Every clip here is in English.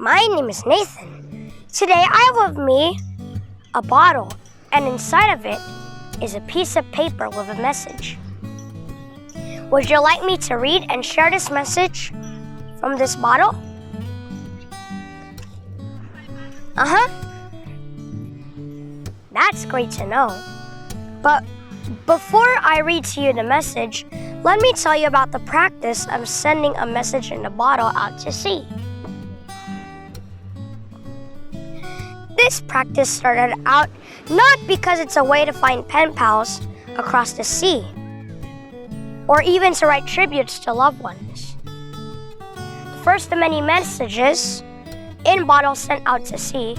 My name is Nathan. Today I have with me a bottle, and inside of it is a piece of paper with a message. Would you like me to read and share this message from this bottle? That's great to know. But before I read to you the message, let me tell you about the practice of sending a message in a bottle out to sea. This practice started out not because it's a way to find pen pals across the sea, or even to write tributes to loved ones. The first of many messages in bottles sent out to sea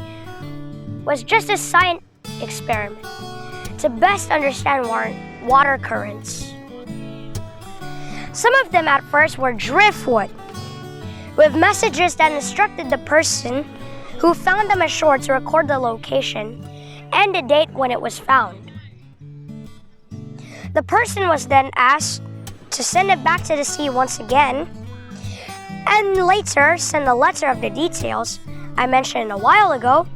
was just a science experiment to best understand water currents. Some of them at first were driftwood, with messages that instructed the person who found them ashore to record the location and the date when it was found. The person was then asked to send it back to the sea once again, and later send a letter of the details I mentioned a while ago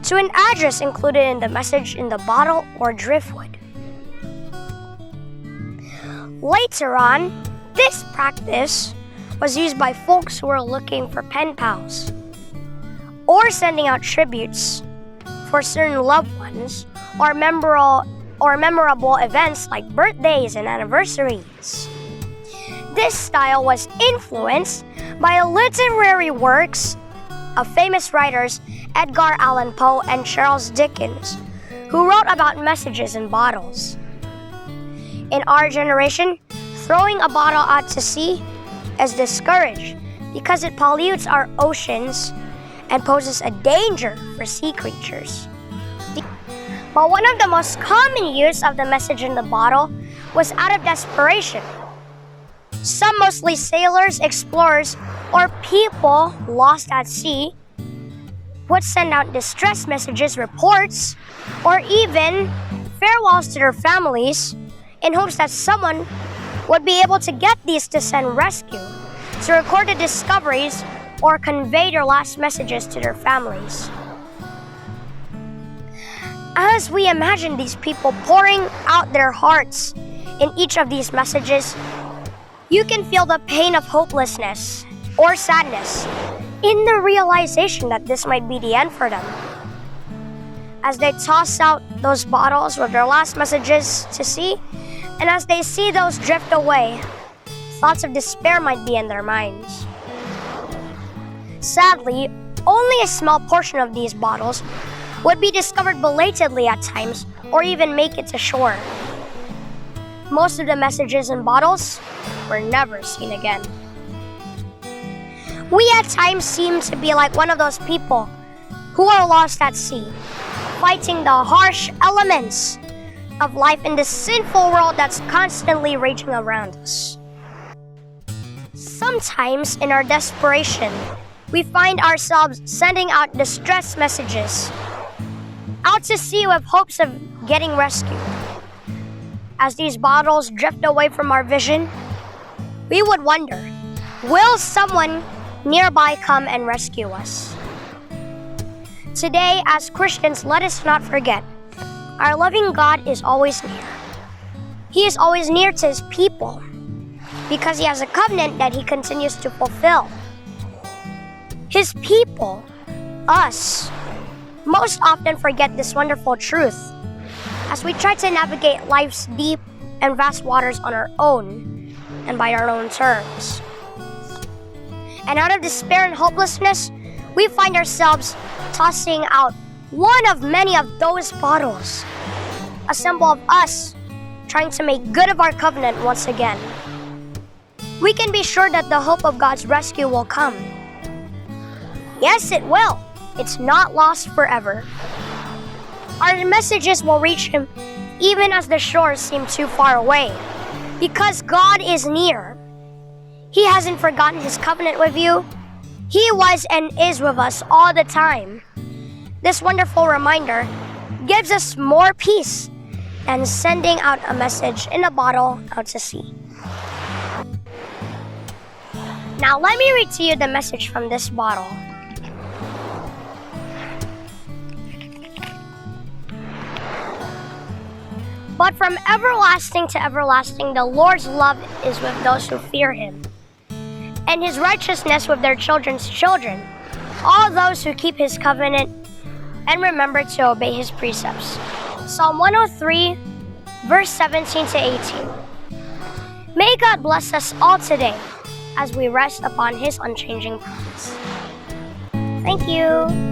to an address included in the message in the bottle or driftwood. Later on, this practice was used by folks who were looking for pen pals or sending out tributes for certain loved ones or memorable events like birthdays and anniversaries. This style was influenced by literary works of famous writers Edgar Allan Poe and Charles Dickens, who wrote about messages in bottles. In our generation, throwing a bottle out to sea is discouraged because it pollutes our oceans and poses a danger for sea creatures. But one of the most common use of the message in the bottle was out of desperation. Some, mostly sailors, explorers, or people lost at sea, would send out distress messages, reports, or even farewells to their families in hopes that someone would be able to get these to send rescue, to record the discoveries, or convey their last messages to their families. As we imagine these people pouring out their hearts in each of these messages, you can feel the pain of hopelessness or sadness in the realization that this might be the end for them. As they toss out those bottles with their last messages to sea, and as they see those drift away, thoughts of despair might be in their minds. Sadly, only a small portion of these bottles would be discovered belatedly at times or even make it to shore. Most of the messages in bottles were never seen again. We at times seem to be like one of those people who are lost at sea, fighting the harsh elements of life in this sinful world that's constantly raging around us. Sometimes in our desperation, we find ourselves sending out distress messages out to sea with hopes of getting rescued. As these bottles drift away from our vision, we would wonder, will someone nearby come and rescue us? Today, as Christians, let us not forget, our loving God is always near. He is always near to His people because He has a covenant that He continues to fulfill. His people, us, most often forget this wonderful truth as we try to navigate life's deep and vast waters on our own and by our own terms. And out of despair and hopelessness, we find ourselves tossing out one of many of those bottles, a symbol of us trying to make good of our covenant once again. We can be sure that the hope of God's rescue will come. Yes, it will. It's not lost forever. Our messages will reach Him even as the shores seem too far away, because God is near. He hasn't forgotten His covenant with you. He was and is with us all the time. This wonderful reminder gives us more peace than sending out a message in a bottle out to sea. Now let me read to you the message from this bottle. But from everlasting to everlasting, the Lord's love is with those who fear him, and his righteousness with their children's children, all those who keep his covenant and remember to obey his precepts. Psalm 103, verse 17 to 18. May God bless us all today as we rest upon his unchanging promise. Thank you.